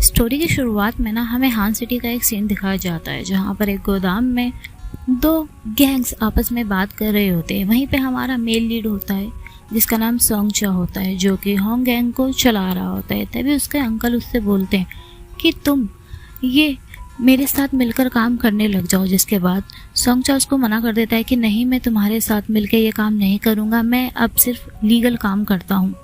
Story की शुरुआत में ना हमें हान सिटी का एक सीन दिखाया जाता है जहाँ पर एक गोदाम में दो गैंग्स आपस में बात कर रहे होते हैं। वहीं पे हमारा मेल लीड होता है जिसका नाम सोंगचा होता है, जो कि होंग गैंग को चला रहा होता है। तभी उसके अंकल उससे बोलते हैं कि तुम ये मेरे साथ मिलकर काम करने लग जाओ। जिसके बाद सोंगचा उसको मना कर देता है कि नहीं, मैं तुम्हारे साथ मिलकर ये काम नहीं करूँगा, मैं अब सिर्फ लीगल काम करता हूँ।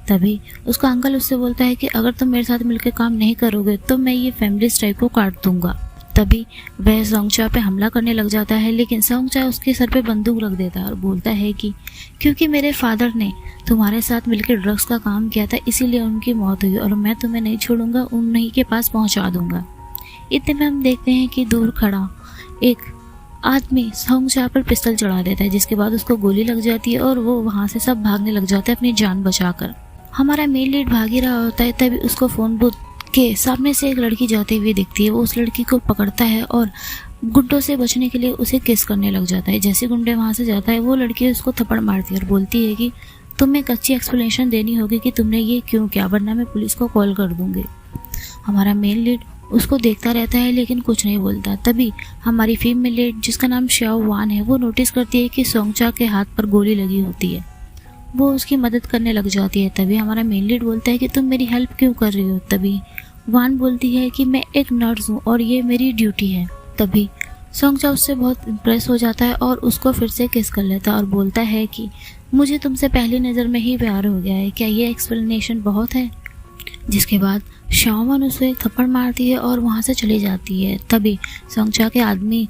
तभी उसका अंकल उससे बोलता है कि अगर तुम मेरे साथ मिलकर काम नहीं करोगे तो मैं ये फैमिली स्ट्राइक को काट दूंगा। तभी वह सोंगचा पे हमला करने लग जाता है, लेकिन सोंगचा उसके सर पे बंदूक रख देता है और बोलता है कि क्योंकि मेरे फादर ने तुम्हारे साथ मिलकर ड्रग्स का काम किया था इसीलिए उनकी मौत हुई और मैं तुम्हें नहीं छोड़ूंगा, उन्हीं के पास पहुंचा दूंगा। इतने में हम देखते हैं कि दूर खड़ा एक आदमी सोंगचा पर पिस्तौल चढ़ा देता है, जिसके बाद उसको गोली लग जाती है और वो वहाँ से सब भागने लग जाते हैं अपनी जान बचाकर। हमारा मेल लीड भाग ही रहा होता है, तभी उसको फोन बूथ के सामने से एक लड़की जाती हुई दिखती है। वो उस लड़की को पकड़ता है और गुंडों से बचने के लिए उसे किस करने लग जाता है। जैसे गुंडे वहाँ से जाता है वो लड़की उसको थप्पड़ मारती है और बोलती है कि तुम्हें एक अच्छी एक्सप्लेनेशन देनी होगी कि तुमने ये क्यों किया, वरना मैं पुलिस को कॉल कर दूंगी। हमारा मेल लीड उसको देखता रहता है लेकिन कुछ नहीं बोलता। तभी हमारी फीमेल लीड जिसका नाम शाओ वान है वो नोटिस करती है कि सोंगचा के हाथ पर गोली लगी होती है। वो उसकी मदद करने लग जाती है। तभी हमारा मेन लीड बोलता है कि तुम मेरी हेल्प क्यों कर रही हो। तभी वान बोलती है कि मैं एक नर्स हूँ और ये मेरी ड्यूटी है। तभी सोंगचा उससे बहुत इम्प्रेस हो जाता है और उसको फिर से किस कर लेता है और बोलता है कि मुझे तुमसे पहली नज़र में ही प्यार हो गया है, क्या ये एक्सप्लेनेशन बहुत है। जिसके बाद शाओवान उसको एक थप्पड़ मारती है और वहाँ से चली जाती है। तभी सोंगचा के आदमी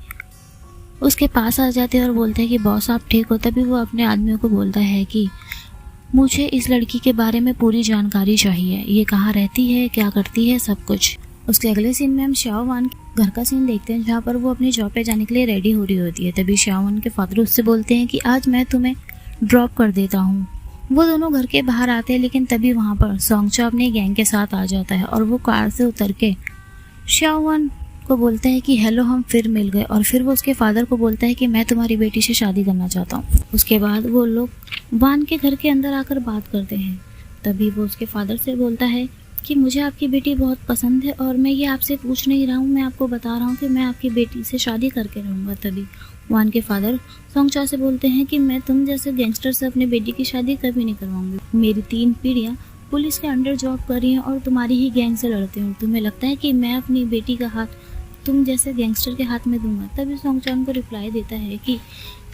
उसके पास आ जाते हैं और बोलते हैं कि बॉस आप ठीक हो। तभी वो अपने आदमियों को बोलता है कि मुझे इस लड़की के बारे में पूरी जानकारी चाहिए, ये कहाँ रहती है, क्या करती है, सब कुछ। उसके अगले सीन में हम शाओवान घर का सीन देखते हैं जहाँ पर वो अपनी जॉब पे जाने के लिए रेडी हो रही होती है। तभी शाओवान के फादर उससे बोलते हैं कि आज मैं तुम्हें ड्रॉप कर देता हूँ। वो दोनों घर के बाहर आते हैं, लेकिन तभी वहाँ पर सोंगचा अपने गैंग के साथ आ जाता है और वो कार से उतर के शाओवान को बोलता है कि हेलो, हम फिर मिल गए। और फिर वो उसके फादर को बोलता है कि मैं तुम्हारी बेटी से शादी करना चाहता हूँ। उसके बाद वो लोग वान के घर के अंदर आकर बात करते हैं। तभी वो उसके फादर से बोलता है कि मुझे आपकी बेटी बहुत पसंद है और मैं ये आपसे पूछ नहीं रहा हूँ, मैं आपको बता रहा हूँ कि मैं आपकी बेटी से शादी करके रहूँगा। तभी वान के फादर सोंगचा से बोलते हैं कि मैं तुम जैसे गैंगस्टर से अपनी बेटी की शादी कभी नहीं करवाऊंगी। मेरी 3 पीढ़ियाँ पुलिस के अंडर जॉब कर रही हैं और तुम्हारी ही गैंग से लड़ती हूँ। तुम्हें लगता है कि मैं अपनी बेटी का हाथ तुम जैसे गैंगस्टर के हाथ में दूंगा। तभी सोंगचा उनको रिप्लाई देता है कि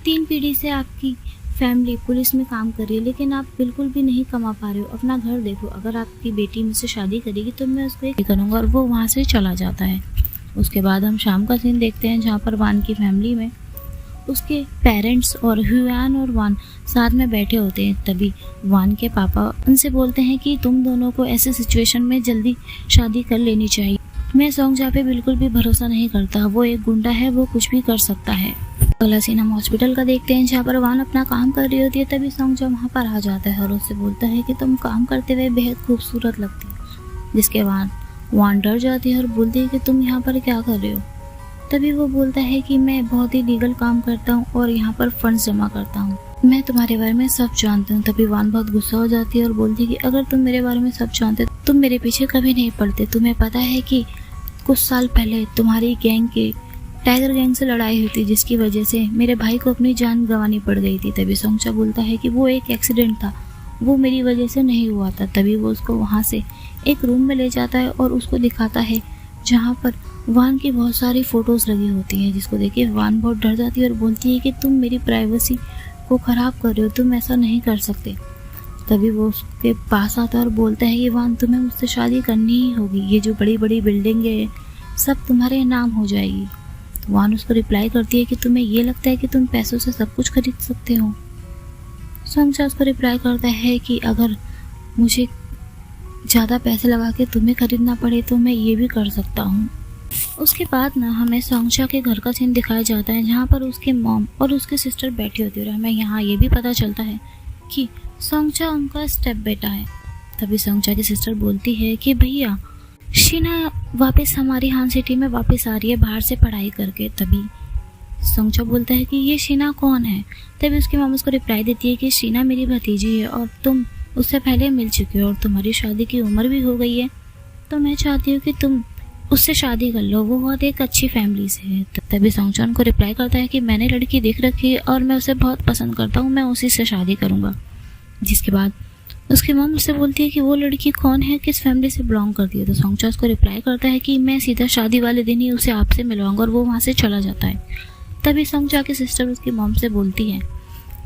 3 पीढ़ी से आपकी फैमिली पुलिस में काम कर रही है, लेकिन आप बिल्कुल भी नहीं कमा पा रहे हो। अपना घर देखो, अगर आपकी बेटी मुझसे शादी करेगी तो मैं उसको एक करूँगा। और वो वहाँ से चला जाता है। उसके बाद हम शाम का सीन देखते हैं जहाँ पर वान की फैमिली में उसके पेरेंट्स और ह्यूआन और वान साथ में बैठे होते हैं। तभी वान के पापा उनसे बोलते हैं कि तुम दोनों को ऐसे सिचुएशन में जल्दी शादी कर लेनी चाहिए। मैं सोंगचा पे बिल्कुल भी भरोसा नहीं करता, वो एक गुंडा है, वो कुछ भी कर सकता है। अगला सीन हम हॉस्पिटल का देखते हैं जहाँ पर वान अपना काम कर रही होती है। तभी सोंगचा वहाँ पर आ जाता है और उससे बोलता है कि तुम काम करते हुए बेहद खूबसूरत लगती हो। जिसके बाद वान डर जाती है और बोलती है कि तुम यहाँ पर क्या कर रहे हो। तभी वो बोलता है कि मैं बहुत ही लीगल काम करता हूँ और यहाँ पर फंड्स जमा करता हूँ, मैं तुम्हारे बारे में सब जानती हूँ। तभी वान बहुत गुस्सा हो जाती है और बोलती है कि अगर तुम मेरे बारे में सब जानते तुम मेरे पीछे कभी नहीं पड़ते। तुम्हें पता है कि कुछ साल पहले तुम्हारी गैंग की टाइगर गैंग से लड़ाई हुई थी, जिसकी वजह से मेरे भाई को अपनी जान गंवानी पड़ गई थी। तभी सोंगचा बोलता है कि वो एक एक्सीडेंट था, वो मेरी वजह से नहीं हुआ था। तभी वो उसको वहाँ से एक रूम में ले जाता है और उसको दिखाता है जहाँ पर वान की बहुत सारी फ़ोटोज़ लगी होती हैं, जिसको देख के वान बहुत डर जाती है और बोलती है कि तुम मेरी प्राइवेसी को ख़राब कर रहे हो, तुम ऐसा नहीं कर सकते। तभी वो उसके पास आता है और बोलता है कि वान तुम्हें मुझसे शादी करनी ही होगी, ये जो बड़ी बड़ी बिल्डिंगें सब तुम्हारे नाम हो जाएगी। तो वान उसको रिप्लाई करती है कि तुम्हें ये लगता है कि तुम पैसों से सब कुछ खरीद सकते हो। सोंगचा उसको रिप्लाई करता है कि अगर मुझे ज़्यादा पैसे लगा के तुम्हें खरीदना पड़े तो मैं ये भी कर सकता हूँ। उसके बाद ना हमें सोंगचा के घर का सीन दिखाया जाता है जहाँ पर उसके मॉम और उसके सिस्टर बैठी होती है और हमें यहाँ ये भी पता चलता है कि सोंगचा उनका स्टेप बेटा है। तभी सोंगचा की सिस्टर बोलती है कि भैया शीना वापस हमारी हान सिटी में वापस आ रही है बाहर से पढ़ाई करके। तभी सोंगचा बोलता है कि ये शीना कौन है। तभी उसकी मॉम उसको रिप्लाई देती है कि शीना मेरी भतीजी है और तुम उससे पहले मिल चुके हो और तुम्हारी शादी की उम्र भी हो गई है। तो मैं चाहती हूँ कि तुम उससे शादी कर लो, वो बहुत एक अच्छी फैमिली से है। तभी सॉन्गचॉन को रिप्लाई करता है कि मैंने लड़की देख रखी है और मैं उसे बहुत पसंद करता हूँ, मैं उसी से शादी करूँगा। जिसके बाद उसकी मॉम उससे बोलती है कि वो लड़की कौन है, किस फैमिली से बिलोंग करती है। तो सॉन्गचॉन उसको रिप्लाई करता है कि मैं सीधा शादी वाले दिन ही उसे आपसे मिलवाऊंगा, और वो वहाँ से चला जाता है। तभी सॉन्गचा की सिस्टर उसकी मॉम से बोलती है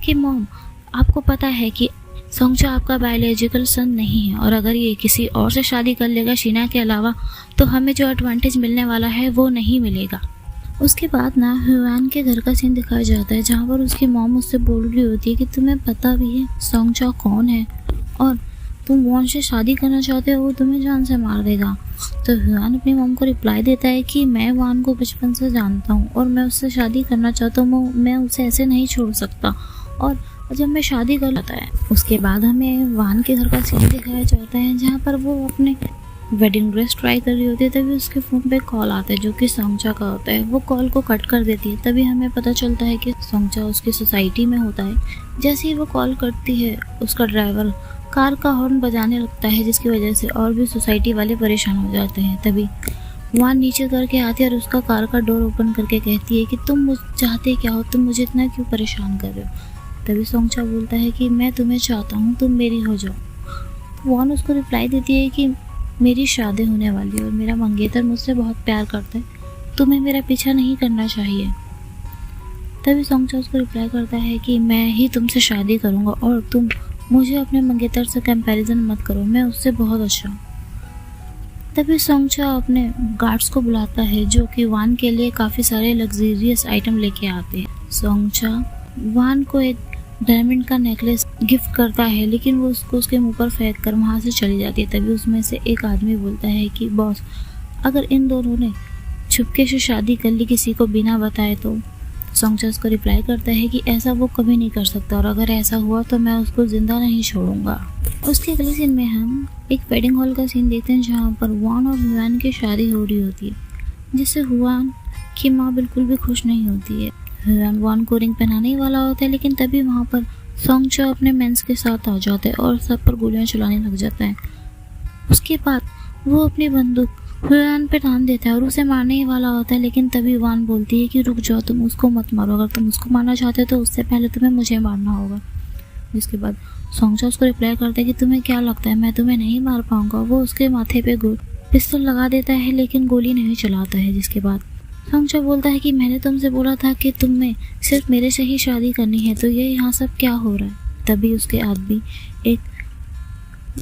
कि मॉम, आपको पता है कि सॉन्गचा आपका बायोलॉजिकल सन नहीं है, और अगर ये किसी और से शादी कर लेगा शीना के अलावा, तो हमें जो एडवांटेज मिलने वाला है वो नहीं मिलेगा। उसके बाद ना ह्यूआन के घर का सीन दिखाया जाता है, जहाँ पर उसकी मॉम उससे बोल रही होती है कि तुम्हें पता भी है सॉन्गचा कौन है, और तुम वॉन से शादी करना चाहते हो, वो तुम्हें जान से मार देगा। तो ह्यूआन अपनी मॉम को रिप्लाई देता है कि मैं वान को बचपन से जानता हूँ और मैं उससे शादी करना चाहता हूँ, मैं उसे ऐसे नहीं छोड़ सकता, और जब मैं शादी कर लेता है। उसके बाद हमें वान के घर का सीन दिखाया जाता है, जहाँ पर वो अपने वेडिंग ड्रेस ट्राई कर रही होती है। तभी उसके फ़ोन पे कॉल आता है जो कि सॉन्गचा का होता है। वो कॉल को कट कर देती है। तभी हमें पता चलता है कि सॉन्गचा उसकी सोसाइटी में होता है। जैसे ही वो कॉल करती है, उसका ड्राइवर कार का हॉर्न बजाने लगता है, जिसकी वजह से और भी सोसाइटी वाले परेशान हो जाते हैं। तभी वान नीचे करके आती है और उसका कार का डोर ओपन करके कहती है कि तुम मुझ चाहते क्या हो, तुम मुझे इतना क्यों परेशान कर रहे हो। तभी सॉन्गचा बोलता है कि मैं तुम्हें चाहता हूँ, तुम मेरी हो जाओ। वान उसको रिप्लाई देती है कि मेरी शादी होने वाली है और मेरा मंगेतर मुझसे बहुत प्यार करता है, तुम्हें मेरा पीछा नहीं करना चाहिए। तभी सॉन्गचा उसको रिप्लाई करता है कि मैं ही तुमसे शादी करूँगा, और तुम मुझे अपने मंगेतर से कंपैरिजन मत करो, मैं उससे बहुत अच्छा हूँ। तभी सॉन्गचा अपने गार्ड्स को बुलाता है, जो कि वान के लिए काफ़ी सारे लग्जरियस आइटम लेके आते हैं। सॉन्गचा वान को एक डायमंड का नेकलेस गिफ्ट करता है, लेकिन वो उसको उसके मुंह पर फेंक कर वहाँ से चली जाती है। तभी उसमें से एक आदमी बोलता है कि बॉस, अगर इन दोनों ने छुपके से शादी कर ली किसी को बिना बताए तो। सॉन्गचा उसको रिप्लाई करता है कि ऐसा वो कभी नहीं कर सकता, और अगर ऐसा हुआ तो मैं उसको जिंदा नहीं छोड़ूंगा। उसके अगले सीन में हम एक वेडिंग हॉल का सीन देखते हैं, जहाँ पर वान और ह्यूआन की शादी हो रही होती है, जिससे ह्यूआन की माँ बिल्कुल भी खुश नहीं होती है। ह्यूआन वान को रिंग पहनाने ही वाला होता है, लेकिन तभी वहाँ पर सॉन्गचा अपने मेंस के साथ आ जाता है और सब पर गोलियां चलाने लग जाता है। उसके बाद वो अपनी बंदूक ह्यूआन पे तान देता है और उसे मारने ही वाला होता है, लेकिन तभी वान बोलती है कि रुक जाओ, तुम उसको मत मारो, अगर तुम उसको मारना चाहते हो तो उससे पहले तुम्हें मुझे मारना होगा। जिसके बाद सॉन्गचा उसको रिप्लाई करता है कि तुम्हें क्या लगता है मैं तुम्हें नहीं मार पाऊंगा। वो उसके माथे पे पिस्तौल लगा देता है, लेकिन गोली नहीं चलाता है। जिसके बाद सॉन्गचा बोलता है कि मैंने तुमसे बोला था कि तुम्हें सिर्फ मेरे से ही शादी करनी है, तो ये यहाँ सब क्या हो रहा है। तभी उसके आदमी एक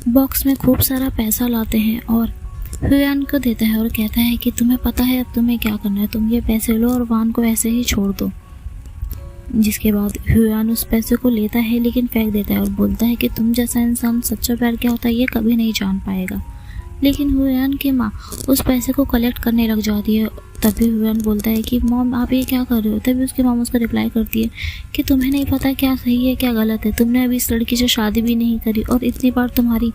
बॉक्स में खूब सारा पैसा लाते हैं और ह्यूआन को देता है और कहता है कि तुम्हें पता है अब तुम्हें क्या करना है, तुम ये पैसे लो और वान को ऐसे ही छोड़ दो। जिसके बाद ह्यूआन उस पैसे को लेता है, लेकिन फेंक देता है और बोलता है कि तुम जैसा इंसान सच्चा प्यार क्या होता है ये कभी नहीं जान पाएगा। लेकिन ह्यूआन की माँ उस पैसे को कलेक्ट करने लग जाती है। तभी ह्यूआन बोलता है कि मॉम आप ये क्या कर रहे हो। तभी उसकी मॉम उसको रिप्लाई करती है कि तुम्हें नहीं पता क्या सही है क्या गलत है, तुमने अभी इस लड़की से शादी भी नहीं करी और इतनी बार तुम्हारी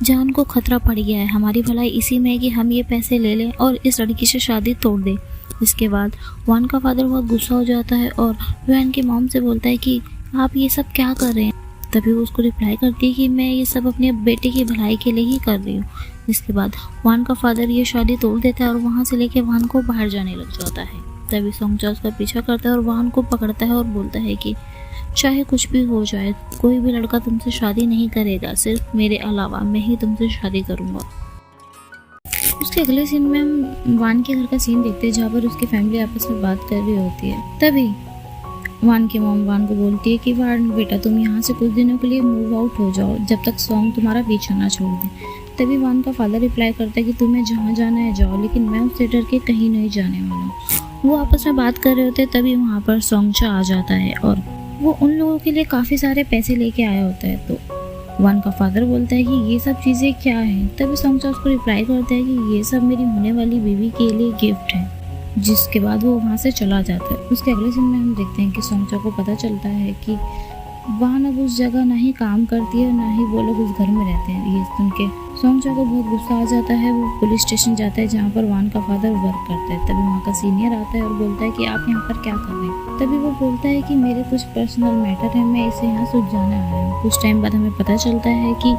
जान को खतरा पड़ गया है। हमारी भलाई इसी में है कि हम ये पैसे ले लें और इस लड़की से शादी तोड़ दें। इसके बाद वान का फादर बहुत गुस्सा हो जाता है और ह्यूआन की मॉम से बोलता है कि आप ये सब क्या कर रहे हैं। तभी वो उसको रिप्लाई करती है कि मैं ये सब अपने बेटे की भलाई के लिए ही कर रही हूँ। इसके बाद वान का फादर ये शादी तोड़ देता है और वहाँ से लेके वान को बाहर जाने लग जाता है। तभी सॉन्गचा उसका पीछा करता है और वान को पकड़ता है और बोलता है कि चाहे कुछ भी हो जाए, कोई भी लड़का तुमसे शादी नहीं करेगा, सिर्फ मेरे अलावा मैं ही तुमसे शादी करूँगा। उसके अगले सीन में हम वान के घर का सीन देखते हैं, जहाँ पर उसकी फैमिली आपस में बात कर रही होती है। तभी वान की मॉम वान को बोलती है कि वान बेटा तुम यहाँ से कुछ दिनों के लिए मूव आउट हो जाओ, जब तक सॉन्ग तुम्हारा पीछा ना छोड़ दे। तभी वान का फादर रिप्लाई करता है कि तुम्हें जहाँ जाना है जाओ, लेकिन मैं उससे डर के कहीं नहीं जाने वाला हूँ। वो आपस में बात कर रहे होते तभी वहाँ पर सॉन्गचा आ जाता है और वो उन लोगों के लिए काफ़ी सारे पैसे लेके आया होता है। तो वान का फादर बोलता है कि ये सब चीज़ें क्या हैं। तभी सॉन्गचा उसको रिप्लाई करता है कि ये सब मेरी होने वाली बीवी के लिए गिफ्ट है। जिसके बाद वो वहाँ से चला जाता है। उसके अगले दिन में हम देखते हैं कि सॉन्गचा को पता चलता है कि वान अब उस जगह ना ही काम करती है ना ही वो लोग उस घर में रहते हैं। ये सुन के सॉन्गचा को बहुत गुस्सा आ जाता है। वो पुलिस स्टेशन जाता है जहाँ पर वान का फादर वर्क करता है। तभी वहाँ का सीनियर आता है और बोलता है कि आप यहाँ पर क्या कर रहे हैं। तभी वो बोलता है कि मेरे कुछ पर्सनल मैटर है, मैं इसे यहाँ सुलझाने आया हूँ। कुछ टाइम बाद हमें पता चलता है कि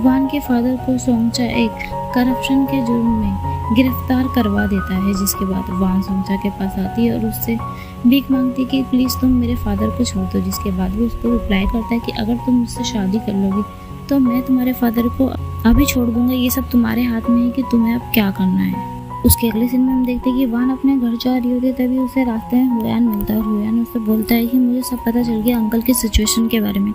वान के फादर को सॉन्गचा एक करप्शन के जुर्म में गिरफ्तार करवा देता है। जिसके बाद वान सोंगचा के पास आती है और उससे भीख मांगती है कि प्लीज़ तुम मेरे फादर को छोड़ दो। जिसके बाद वो उसको रिप्लाई करता है कि अगर तुम मुझसे शादी कर लोगी तो मैं तुम्हारे फादर को अभी छोड़ दूंगा, ये सब तुम्हारे हाथ में है कि तुम्हें अब क्या करना है। उसके अगले सीन में हम देखते हैं कि वान अपने घर जा रही होती है, तभी उसे रास्ते में हुयान मिलता है और हुयान उससे बोलता है कि मुझे सब पता चल गया अंकल की सिचुएशन के बारे में,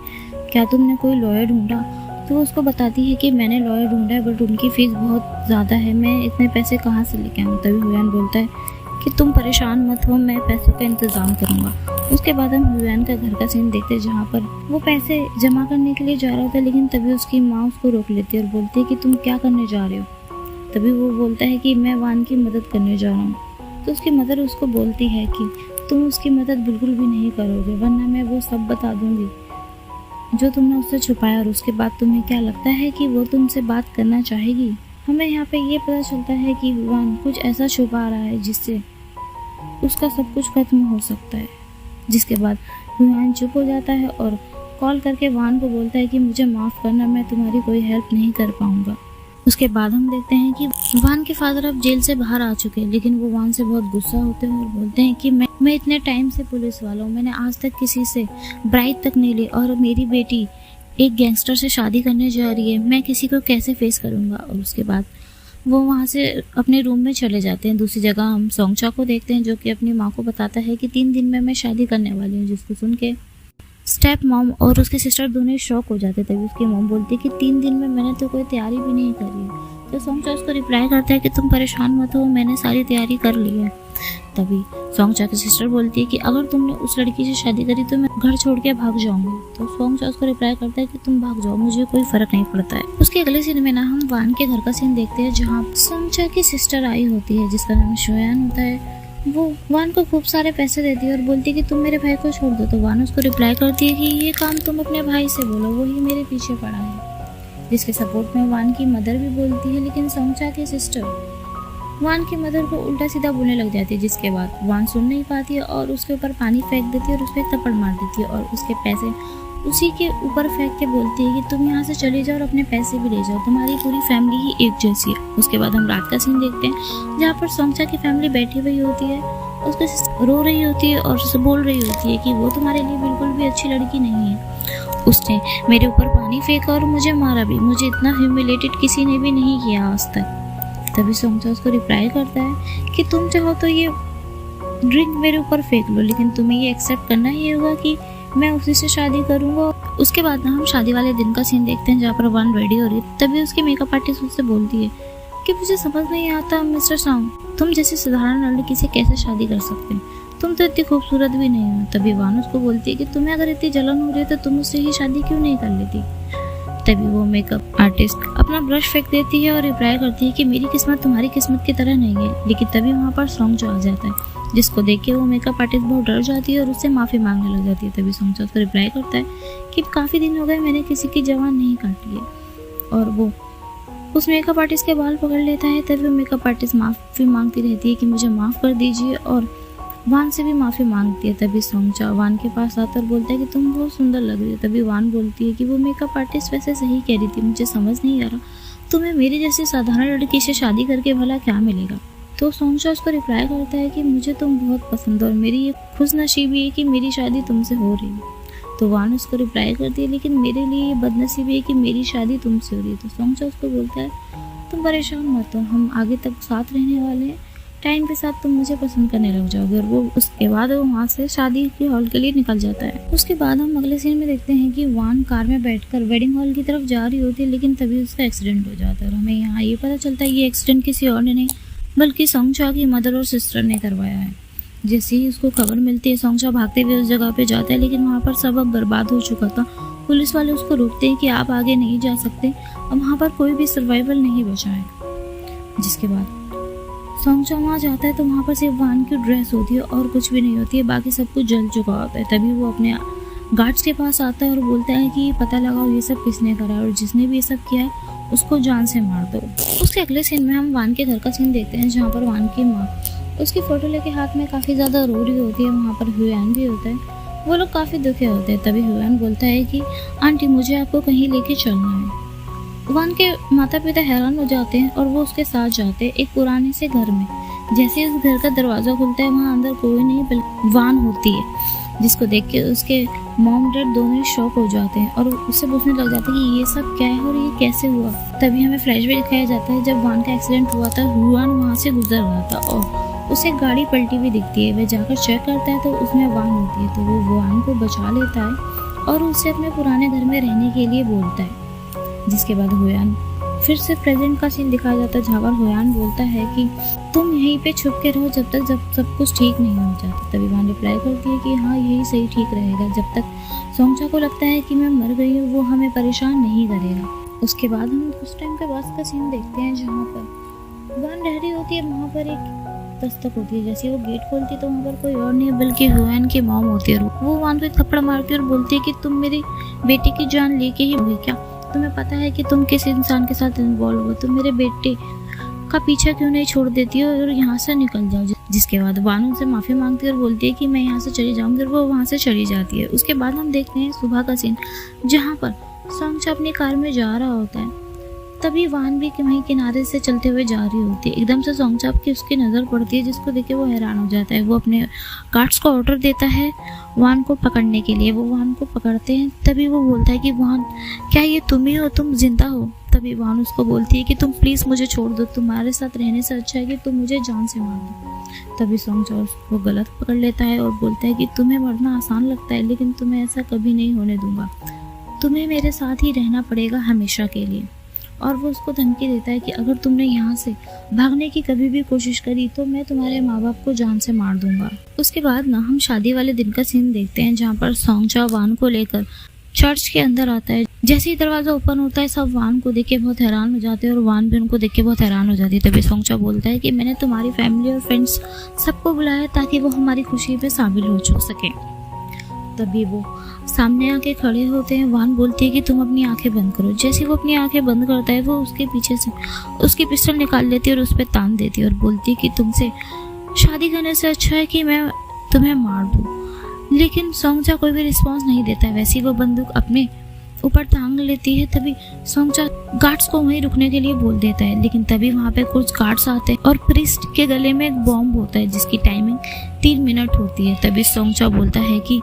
क्या तुमने कोई लॉयर ढूंढा। तो वो उसको बताती है कि मैंने लॉयर ढूंढा है बट उनकी फ़ीस बहुत ज़्यादा है, मैं इतने पैसे कहाँ से लेके आऊँ। तभी हुयान बोलता है कि तुम परेशान मत हो, मैं पैसों का इंतज़ाम करूँगा। उसके बाद हम हुयान का घर का सीन देखते हैं जहाँ पर वो पैसे जमा करने के लिए जा रहा होता है, लेकिन तभी उसकी माँ उसको रोक लेती है और बोलती है कि तुम क्या करने जा रहे हो। तभी वो बोलता है कि मैं वान की मदद करने जा रहा हूँ। तो उसकी मदर उसको बोलती है कि तुम उसकी मदद बिल्कुल भी नहीं करोगे, वरना मैं वो सब बता दूंगी जो तुमने उससे छुपाया, और उसके बाद तुम्हें क्या लगता है कि वो तुमसे बात करना चाहेगी। हमें यहाँ पे ये पता चलता है कि वान कुछ ऐसा छुपा रहा है जिससे उसका सब कुछ खत्म हो सकता है। जिसके बाद वान चुप हो जाता है और कॉल करके वान को बोलता है कि मुझे माफ़ करना, मैं तुम्हारी कोई हेल्प नहीं कर पाऊँगा। उसके बाद हम देखते हैं कि वान के फादर अब जेल से बाहर आ चुके हैं, लेकिन वो वान से बहुत गुस्सा होते हैं और बोलते हैं कि मैं इतने टाइम से पुलिस वाला हूँ, मैंने आज तक किसी से ब्राइड तक नहीं ली, और मेरी बेटी एक गैंगस्टर से शादी करने जा रही है, मैं किसी को कैसे फेस करूँगा। और उसके बाद वो वहाँ से अपने रूम में चले जाते हैं। दूसरी जगह हम सोंगचा को देखते हैं जो कि अपनी माँ को बताता है कि 3 दिन में मैं शादी करने वाली हूँ। जिसको सुन के स्टेप मॉम और उसके सिस्टर दोनों शॉक हो जाते। तभी उसकी मॉम बोलती है कि 3 दिन में मैंने तो कोई तैयारी भी नहीं करी। तो सोंगचा उसको रिप्लाई करता है कि तुम परेशान मत हो, मैंने सारी तैयारी कर ली है। तभी सोंगचा की सिस्टर बोलती है कि अगर तुमने उस लड़की से शादी करी तो मैं घर छोड़ के भाग जाऊंगी। तो सोंगचा उसको रिप्लाई करता है कि तुम भाग जाओ, मुझे कोई फर्क नहीं पड़ता है। उसके अगले सीन में ना हम वान के घर का सीन देखते हैं जहाँ सोंगचा की सिस्टर आई होती है जिसका नाम शुयान होता है। वो वान को खूब सारे पैसे देती है और बोलती है कि तुम मेरे भाई को छोड़ दो। तो वान उसको रिप्लाई करती है कि ये काम तुम अपने भाई से बोलो, वही मेरे पीछे पड़ा है। जिसके सपोर्ट में वान की मदर भी बोलती है, लेकिन सोंगचा की सिस्टर वान की मदर को उल्टा सीधा बोलने लग जाती है। जिसके बाद वान सुन नहीं पाती है और उसके ऊपर पानी फेंक देती है और उस पर थप्पड़ मार देती है और उसके पैसे उसी के ऊपर फेंक के बोलती है कि तुम यहाँ से चले जाओ और अपने पैसे भी ले जाओ, तुम्हारी पूरी फैमिली ही एक जैसी है। उसके बाद हम रात का सीन देखते हैं जहाँ पर सोंगचा की फैमिली बैठी हुई होती है, उसको रो रही होती है और बोल रही होती है कि वो तुम्हारे लिए बिल्कुल भी अच्छी लड़की नहीं है, उसने मेरे ऊपर पानी फेंका और मुझे मारा भी, मुझे इतना ह्यूमिलेटेड किसी ने भी नहीं किया आज तक। तभी सोंगचा उसको रिप्लाई करता है कि तुम चाहो तो ये ड्रिंक मेरे ऊपर फेंक लो, लेकिन तुम्हें ये एक्सेप्ट करना ही होगा कि मैं उसी से शादी करूंगा। उसके बाद ना हम शादी वाले दिन का सीन देखते हैं जहाँ पर वान रेडी हो रही है। तभी उसकी मेकअप आर्टिस्ट उससे बोलती है कि मुझे समझ नहीं आता मिस्टर सॉन्ग, तुम जैसे साधारण लड़की से कैसे शादी कर सकते हैं, तुम तो इतनी खूबसूरत भी नहीं हो। तभी वान उसको बोलती है कि तुम्हें अगर इतनी जलन हो रही है तो तुम उससे ही शादी क्यों नहीं कर लेती। तभी वो मेकअप आर्टिस्ट अपना ब्रश फेंक देती है और रिप्लाई करती है कि मेरी किस्मत तुम्हारी किस्मत की तरह नहीं है। लेकिन तभी वहाँ पर सोंगचा आ जाता है जिसको देख के वो मेकअप आर्टिस्ट बहुत डर जाती है और उससे माफ़ी मांगने लग जाती है। तभी सोंगचा उसको रिप्लाई करता है कि काफ़ी दिन हो गए मैंने किसी की जवान नहीं काटी है, और वो उस मेकअप आर्टिस्ट के बाल पकड़ लेता है। तभी वो मेकअप आर्टिस्ट माफ़ी मांगती रहती है कि मुझे माफ़ कर दीजिए और वान से भी माफ़ी मांगती है। तभी सोंगचा वान के पास आता और बोलता है कि तुम बहुत सुंदर लग रही हो। तभी वान बोलती है कि वो मेकअप आर्टिस्ट वैसे सही कह रही थी, मुझे समझ नहीं आ रहा तुम्हें मेरी जैसी साधारण लड़की से शादी करके भला क्या मिलेगा। तो सोंगचा उसको रिप्लाई करता है कि मुझे तुम बहुत पसंद हो और मेरी ये खुशनसीबी है कि मेरी शादी तुमसे हो रही है। तो वान उसको रिप्लाई करती है लेकिन मेरे लिए ये बदनसीबी है कि मेरी शादी तुमसे हो रही है। तो सोंगचा उसको बोलता है तुम परेशान मत हो, हम आगे तक साथ रहने वाले हैं, टाइम के साथ तुम मुझे पसंद करने लग जाओगे। और वो उसके बाद वो वहाँ से शादी के हॉल के लिए निकल जाता है। उसके बाद हम अगले सीन में देखते हैं कि वान कार में बैठकर वेडिंग हॉल की तरफ जा रही होती है, लेकिन तभी उसका एक्सीडेंट हो जाता है और हमें यहाँ ये पता चलता है ये एक्सीडेंट किसी और ने नहीं बल्कि सोंगचा की मदर और सिस्टर ने करवाया है। जैसे ही उसको खबर मिलती है सोंगचा भागते हुए उस जगह पे जाता है, लेकिन वहाँ पर सब अब बर्बाद हो चुका था। पुलिस वाले उसको रोकते हैं कि आप आगे नहीं जा सकते, अब वहाँ पर कोई भी सर्वाइवल नहीं बचा है। जिसके बाद सोंगचा वहाँ जाता है तो वहाँ पर सिर्फ वान की ड्रेस होती है और कुछ भी नहीं होती है, बाकी सब कुछ जल चुका होता है। तभी वो अपने गार्ड्स के पास आता है और बोलता है कि पता लगाओ ये सब किसने करा और जिसने भी ये सब किया है उसको जान से मार दो। उसके अगले सीन में हम वान के घर का सीन देखते हैं जहाँ पर वान की माँ उसकी फोटो लेके हाथ में काफ़ी ज़्यादा रो रही होती है। वहाँ पर हुयान भी होता है, वो लोग काफ़ी दुखी होते हैं। तभी हुयान बोलता है कि आंटी मुझे आपको कहीं लेके चलना है। वान के माता पिता हैरान हो जाते हैं और वो उसके साथ जाते हैं एक पुराने से घर में। जैसे ही उस घर का दरवाजा खुलता है वहाँ अंदर कोई नहीं बल्कि वान होती है, जिसको देख के उसके मॉम डैड दोनों ही शॉक हो जाते हैं और उससे पूछने लग जाते हैं कि ये सब क्या है और ये कैसे हुआ। तभी हमें फ्लैशबैक दिखाया जाता है जब वान का एक्सीडेंट हुआ था, हुआन वहाँ से गुजर रहा था और उसे गाड़ी पलटी हुई दिखती है। वह जाकर चेक करता है तो उसमें वान होती है, तो वो वान को बचा लेता है और उसे अपने पुराने घर में रहने के लिए बोलता है। जिसके बाद हुआन फिर से प्रेजेंट का सीन दिखाया जाता है जहाँ पर हुआन बोलता है कि तुम यहीं पे छुप के रहो जब सब कुछ ठीक नहीं हो जाता। तभी वान रिप्लाई करती है कि हाँ यही सही ठीक रहेगा, जब तक सोंगचा को लगता है कि मैं मर गई हूँ वो हमें परेशान नहीं करेगा। उसके बाद हम कुछ टाइम के बाद का सीन देखते हैं जहाँ पर वान रह रही होती है, वहाँ पर एक दस्तक होती है। जैसे वो गेट खोलती है तो वहाँ पर कोई और नहीं बल्कि हुआन की मॉम होती है। वो वान को एक थप्पड़ मारती है और बोलती है कि तुम मेरी बेटी की जान लेके ही होगी क्या? तुम्हें पता है कि तुम किस इंसान के साथ इन्वॉल्व हो? तुम मेरे बेटे का पीछा क्यों नहीं छोड़ देती हो और यहाँ से निकल जाओ। जिसके बाद वान उनसे माफी मांगती है और बोलती है कि मैं यहाँ से चली जाऊंगी और वो वहाँ से चली जाती है। उसके बाद हम देखते हैं सुबह का सीन जहाँ पर सोंगचा अपनी कार में जा रहा होता है। तभी वान भी वहीं किनारे से चलते हुए जा रही होती है। एकदम से सोंगचा की उसकी नज़र पड़ती है जिसको देख के वो हैरान हो जाता है। वो अपने गार्ड्स को ऑर्डर देता है वान को पकड़ने के लिए। वो वान को पकड़ते हैं। तभी वो बोलता है कि वान क्या ये तुम ही हो, तुम जिंदा हो? तभी वान उसको बोलती है कि तुम प्लीज़ मुझे छोड़ दो, तुम्हारे साथ रहने से अच्छा है कि तुम मुझे जान से मार दो। तभी सोंगचा उसको गलत पकड़ लेता है और बोलता है कि तुम्हें मरना आसान लगता है लेकिन तुम्हें ऐसा कभी नहीं होने दूंगा, तुम्हें मेरे साथ ही रहना पड़ेगा हमेशा के लिए। और वो उसको धमकी देता है कि अगर तुमने यहाँ से भागने की कभी भी कोशिश करी तो मैं तुम्हारे माँ बाप को जान से मार दूंगा। उसके बाद ना हम शादी वाले दिन का सीन देखते हैं जहाँ पर सोंगचा वान को लेकर चर्च के अंदर आता है। जैसे ही दरवाजा ओपन होता है सब वान को देख के बहुत हैरान हो जाते हैं और वान भी उनको देख के बहुत हैरान हो जाती है। तभी सोंगचा बोलता है कि मैंने तुम्हारी फैमिली और फ्रेंड्स सबको बुलाया ताकि वो हमारी खुशी में शामिल हो सके। तभी वो सामने आके खड़े होते हैं। वान बोलती है कि तुम अपनी आंखें बंद करो। जैसे वो अपनी आंखें बंद करता है वो उसके पीछे से उसकी पिस्टल निकाल लेती है और उस पर तान देती है और बोलती है कि तुमसे शादी करने से अच्छा है कि मैं तुम्हें मार दूँ। लेकिन सोंगचा कोई भी रिस्पॉन्स नहीं देता है। वैसे ही वो बंदूक अपने ऊपर टांग लेती है। तभी सोंगचा गार्ड्स को वहीं रुकने के लिए बोल देता है, लेकिन तभी वहाँ पे कुछ गार्ड्स आते हैं और प्रिस्ट के गले में एक बॉम्ब होता है जिसकी टाइमिंग 3 मिनट होती है। तभी सोंगचा बोलता है कि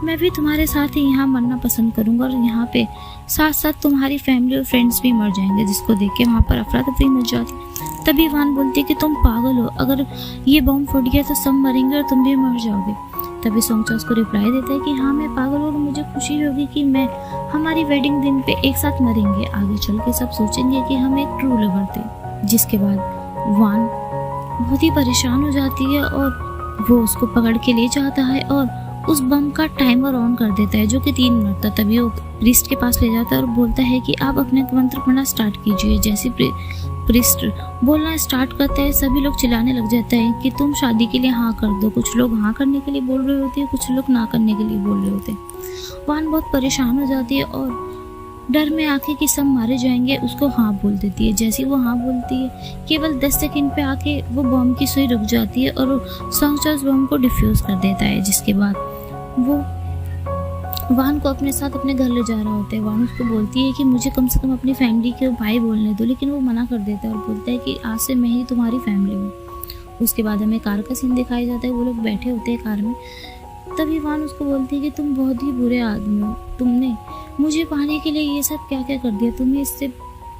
मैं भी तुम्हारे साथ ही यहाँ मरना पसंद करूंगा और यहाँ पे साथ साथ तुम्हारी फैमिली और फ्रेंड्स भी मर जाएंगे। जिसको देख के वहाँ पर अफरा तफरी मच जाती। तभी वान बोलती है कि तुम पागल हो, अगर ये बॉम्ब फट गया तो सब मरेंगे और तुम भी मर जाओगे। तभी सोंगचा उसको रिप्लाई देता है कि हाँ मैं पागल हूँ और मुझे खुशी होगी कि मैं हमारी वेडिंग दिन पे एक साथ मरेंगे, आगे चल के सब सोचेंगे कि हम एक ट्रू लवर थे। जिसके बाद वान बहुत ही परेशान हो जाती है और वो उसको पकड़ के ले जाता है और उस बम का टाइमर ऑन कर देता है जो कि 3 मिनट था। तभी वो प्रिस्ट के पास ले जाता है और बोलता है कि आप अपने मंत्र पढ़ना स्टार्ट कीजिए। जैसे प्रिस्ट बोलना स्टार्ट करता है सभी लोग चिल्लाने लग जाते हैं कि तुम शादी के लिए हाँ कर दो। कुछ लोग हाँ करने के लिए बोल रहे होते हैं, कुछ लोग ना करने के लिए बोल रहे होते हैं। वान बहुत परेशान हो जाती है और डर में आके कि सब मारे जाएंगे उसको हाँ बोल देती है। जैसे वो हाँ बोलती है केवल 10 सेकंड पे आके वो बम की सुई रुक जाती है और सोंगचा उस बम को डिफ्यूज कर देता है। जिसके बाद वो वान को अपने साथ अपने घर ले जा रहा होता है। वान उसको बोलती है कि मुझे कम से कम अपनी फैमिली के भाई बोलने दो, लेकिन वो मना कर देता है और बोलता है कि आज से मैं ही तुम्हारी फैमिली हूँ। उसके बाद हमें कार का सीन दिखाया जाता है। वो लोग बैठे होते हैं कार में। तभी वान उसको बोलती है कि तुम बहुत ही बुरे आदमी हो, तुमने मुझे पाने के लिए ये सब क्या क्या कर दिया, तुम्हें इससे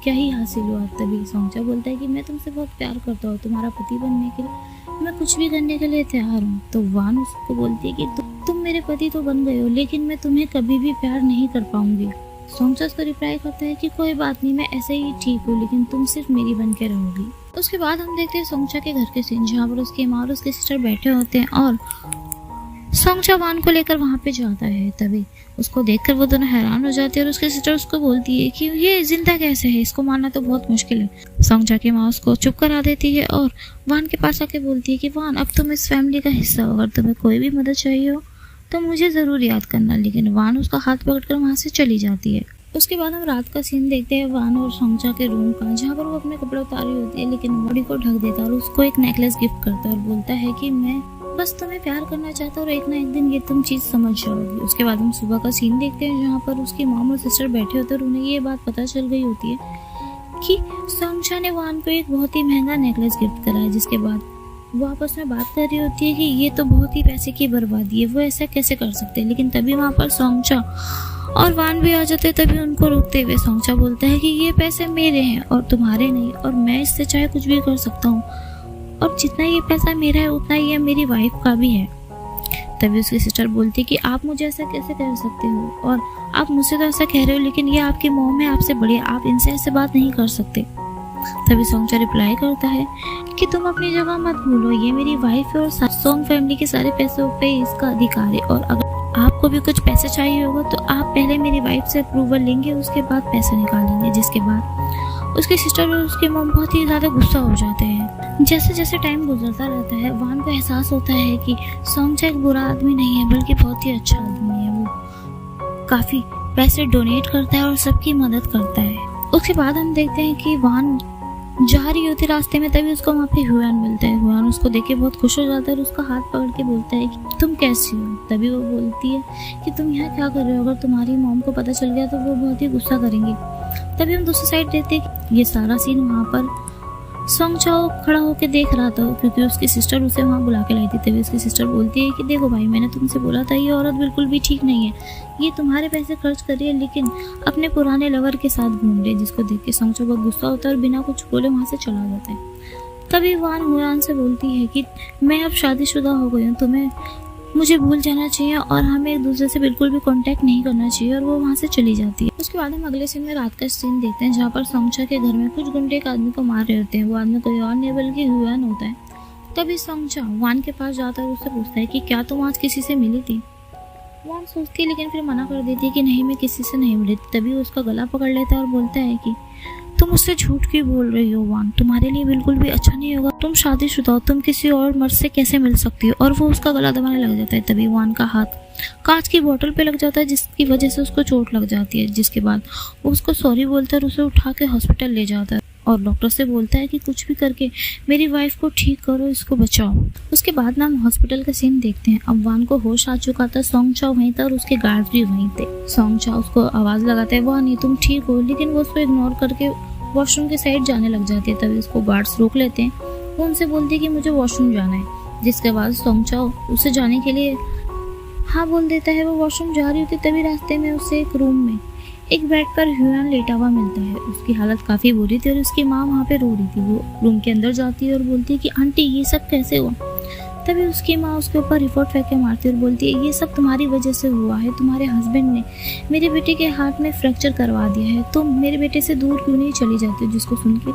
क्या ही हासिल हुआ। तभी सोंगचा बोलता है कि मैं तुमसे बहुत प्यार करता हूँ, तुम्हारा पति बनने के लिए मैं कुछ भी करने के लिए तैयार हूँ। तो वान उसको बोलती है कि तुम मेरे पति तो बन गए हो लेकिन मैं तुम्हें कभी भी प्यार नहीं कर पाऊंगी। सोंगचा उसको रिप्लाई करता है कि कोई बात नहीं, मैं ऐसे ही ठीक हूँ लेकिन तुम सिर्फ मेरी बन के रहोगी। उसके बाद हम देखते हैं सोंगचा के घर के सीन जहाँ पर उसकी माँ और उसके सिस्टर बैठे होते हैं और सोंगचा वान को लेकर वहाँ पे जाता है। तभी उसको देखकर वो दोनों हैरान हो जाते हैं और उसकी सिस्टर उसको बोलती है कि ये जिंदा कैसे है, इसको मारना तो बहुत मुश्किल है। सोंगचा की माँ उसको चुप करा देती है और वान के पास आके बोलती है कि वान अब तुम इस फैमिली का हिस्सा हो, अगर तुम्हें कोई भी मदद चाहिए हो तो मुझे ज़रूर याद करना। लेकिन वान उसका हाथ पकड़कर वहाँ से चली जाती है। उसके बाद हम रात का सीन देखते हैं वान और सोंगचा के रूम का, जहाँ पर वो अपने कपड़े उतारी होती है लेकिन बॉडी को ढक देता है और उसको एक नेकलेस गिफ्ट करता है और बोलता है कि मैं बस तुम्हें प्यार करना चाहता हूँ और एक ना एक दिन ये तुम चीज़ समझ जाओगी। उसके बाद हम सुबह का सीन देखते हैं जहाँ पर उसकी मॉम और सिस्टर बैठे होते हैं और उन्हें ये बात पता चल गई होती है कि सोंगचा ने वान को एक बहुत ही महंगा नेकलेस गिफ्ट करा है, जिसके बाद वो आपस में बात कर रही होती है कि ये तो बहुत ही पैसे की बर्बादी है, वो ऐसा कैसे कर सकते हैं। लेकिन तभी वहाँ पर सोंगचा और वान भी आ जाते हैं। तभी उनको रोकते हुए सोंगचा बोलता है कि ये पैसे मेरे हैं और तुम्हारे नहीं, और मैं इससे चाहे कुछ भी कर सकता हूँ, और जितना ये पैसा मेरा है उतना ये मेरी वाइफ का भी है। तभी उसकी सिस्टर बोलती है कि आप मुझे ऐसा कैसे कह सकते हो, और आप मुझसे तो ऐसा कह रहे हो, लेकिन ये आपकी मॉम है, आपसे बड़ी, आप इनसे ऐसे बात नहीं कर सकते। तभी सोंगचा रिप्लाई करता है कि तुम अपनी जगह मत भूलो, ये मेरी वाइफ है और सोंग फैमिली के सारे पैसों पे इसका अधिकार है, और अगर आपको भी कुछ पैसे चाहिए होगा तो आप पहले मेरी वाइफ से अप्रूवल लेंगे, उसके बाद पैसे निकालेंगे। जिसके बाद उसकी सिस्टर और उसके मॉम बहुत ही ज़्यादा गुस्सा हो जाते हैं। जैसे जैसे टाइम गुजरता रहता है, वान को एहसास होता है कि सोंगचा एक बुरा आदमी नहीं है, बल्कि बहुत ही अच्छा आदमी है। वो काफ़ी पैसे डोनेट करता है और सबकी मदद करता है। उसके बाद हम देखते हैं कि वान जा रही होती रास्ते में, तभी उसको वहाँ पे ह्यूआन मिलता है। ह्यूआन उसको देख के बहुत खुश हो जाता है और उसका हाथ पकड़ के बोलता है कि तुम कैसी हो। तभी वो बोलती है कि तुम यहाँ क्या कर रहे हो, अगर तुम्हारी मॉम को पता चल गया तो वो बहुत ही गुस्सा करेंगी। तभी हम दूसरी साइड देखते हैं कि ये सारा सीन वहाँ पर सोंगचा खड़ा होकर देख रहा था, क्योंकि उसकी सिस्टर उसे वहाँ बुला के लाई थी। तभी उसकी सिस्टर बोलती है कि देखो भाई, मैंने तुमसे बोला था ये औरत बिल्कुल भी ठीक नहीं है, ये तुम्हारे पैसे खर्च कर रही है लेकिन अपने पुराने लवर के साथ घूम रही है। जिसको देख के सोंगचा बहुत गुस्सा होता है और बिना कुछ बोले वहाँ से चला जाता है। तभी वान ह्यूआन से बोलती है कि मैं अब शादीशुदा हो गई हूँ, तुम्हें मुझे भूल जाना चाहिए और हमें एक दूसरे से बिल्कुल भी कांटेक्ट नहीं करना चाहिए, और वो वहाँ से चली जाती है। उसके बाद हम अगले सीन में रात का सीन देखते हैं, जहाँ पर सोंगचा के घर में कुछ गुंडे एक आदमी को मार रहे होते हैं। वो आदमी कोई और नहीं बल्कि ह्यूआन होता है। तभी सोंगचा वान के पास जाता है और उससे पूछता है कि क्या तुम आज किसी से मिली थी। वान सोचती है लेकिन फिर मना कर देती है कि नहीं, मैं किसी से नहीं मिली। तभी वो उसका गला पकड़ लेता है और बोलता है कि तुम मुझसे झूठ क्यों बोल रही हो वान, तुम्हारे लिए बिल्कुल भी अच्छा नहीं होगा, तुम शादीशुदा हो, तुम किसी और मर्द से कैसे मिल सकती हो। और वो उसका गला दबाने लग जाता है। तभी वान का हाथ कांच की बोतल पे लग जाता है, जिसकी वजह से उसको चोट लग जाती है। जिसके बाद वो उसको सॉरी बोलता है और उसे उठा के हॉस्पिटल ले जाता है और डॉक्टर से बोलता है कि कुछ भी करके मेरी वाइफ को ठीक करो, इसको बचाओ। उसके बाद ना हम हॉस्पिटल का सीन देखते हैं। अब वान को होश आ चुका था, सोंगचा वहीं था और उसके गार्ड भी वहीं थे। सोंगचा उसको आवाज लगाता है, वान तुम ठीक हो, लेकिन वो उसको इग्नोर करके वॉशरूम के साइड जाने लग जाती है। तभी उसको गार्ड्स रोक लेते हैं। वो उनसे बोलती है कि मुझे वॉशरूम जाना है। जिसके बाद सोंगचा उसे जाने के लिए हाँ बोल देता है। वो वॉशरूम जा रही होती तभी रास्ते में उसे एक रूम में एक बेड पर ह्यूआन लेटा हुआ मिलता है। उसकी हालत काफ़ी बुरी थी और उसकी माँ वहाँ पे रो रही थी। वो रूम के अंदर जाती है और बोलती है कि आंटी ये सब कैसे हुआ। तभी उसकी माँ उसके ऊपर रिपोर्ट फेंक के मारती है और बोलती है ये सब तुम्हारी वजह से हुआ है, तुम्हारे हस्बैंड ने मेरे बेटे के हाथ में फ्रैक्चर करवा दिया है, तुम मेरे बेटे से दूर क्यों नहीं चली जाती हो। जिसको सुन के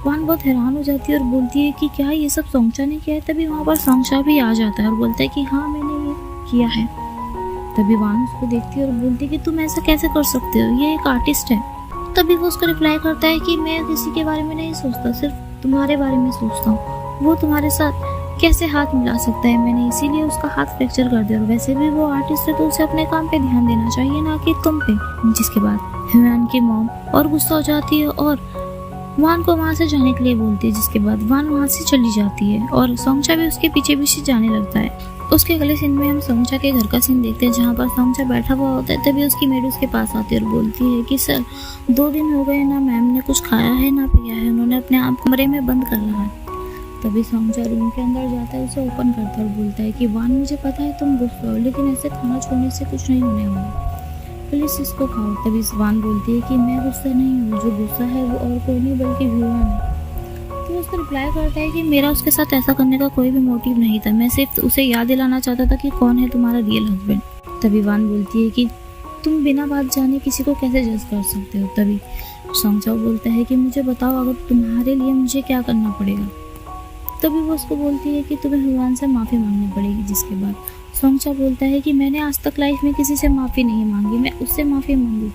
वान बहुत हैरान हो जाती है और बोलती है कि क्या ये सब सोंगचा ने किया है। तभी वहाँ पर सोंगचा भी आ जाता है और बोलता है कि हाँ मैंने ये किया है। तभी वान उसको देखती है और बोलती है कि तुम ऐसा कैसे कर सकते हो, ये एक आर्टिस्ट है। तभी वो उसको रिप्लाई करता है कि मैं किसी के बारे में नहीं सोचता, सिर्फ तुम्हारे बारे में सोचता हूँ। वो तुम्हारे साथ कैसे हाथ मिला सकता है, मैंने इसीलिए उसका हाथ फ्रैक्चर कर दिया। और वैसे भी वो आर्टिस्ट है तो उसे अपने काम पे ध्यान देना चाहिए, ना कि तुम पे। जिसके बाद ह्यूआन की मॉम और गुस्सा हो जाती है और वान को वहाँ से जाने के लिए बोलती है। जिसके बाद वान वहाँ से चली जाती है और सोंगचा भी उसके पीछे पीछे जाने लगता है। उसके अगले सीन में हम सोंगचा के घर का सीन देखते हैं, जहाँ पर सोंगचा बैठा हुआ होता है। तभी उसकी मेड उसके पास आती है और बोलती है कि सर 2 दिन हो गए ना मैम ने कुछ खाया है ना पिया है, उन्होंने अपने आप कमरे में बंद कर रखा है। तभी सोंगचा रूम के अंदर जाता है, उसे ओपन करता है और बोलता है कि वान मुझे पता है तुम गुस्सा हो, लेकिन ऐसे खाना छोड़ने से कुछ नहीं होने वाला, प्लीज इसको खाओ। तभी वान बोलती है कि मैं गुस्सा नहीं हूँ, जो गुस्सा है वो और कोई नहीं बल्कि ह्यूआन है। तो उसको रिप्लाई करता है कि मेरा उसके साथ ऐसा करने का कोई भी मोटिव नहीं था, मैं सिर्फ उसे याद दिलाना चाहता था कि कौन है तुम्हारा रियल हस्बैंड। तभी वान बोलती है कि तुम बिना बात जाने किसी को कैसे जज कर सकते हो। तभी सोंगचा बोलता है कि मुझे बताओ अगर तुम्हारे लिए मुझे क्या करना पड़ेगा। तभी वो उसको बोलती है कि तुम्हें ह्यूआन से माफ़ी मांगनी पड़ेगी। जिसके बाद सोंगचा बोलता है कि मैंने आज तक लाइफ में किसी से माफ़ी नहीं मांगी, मैं उससे माफ़ी मांगू।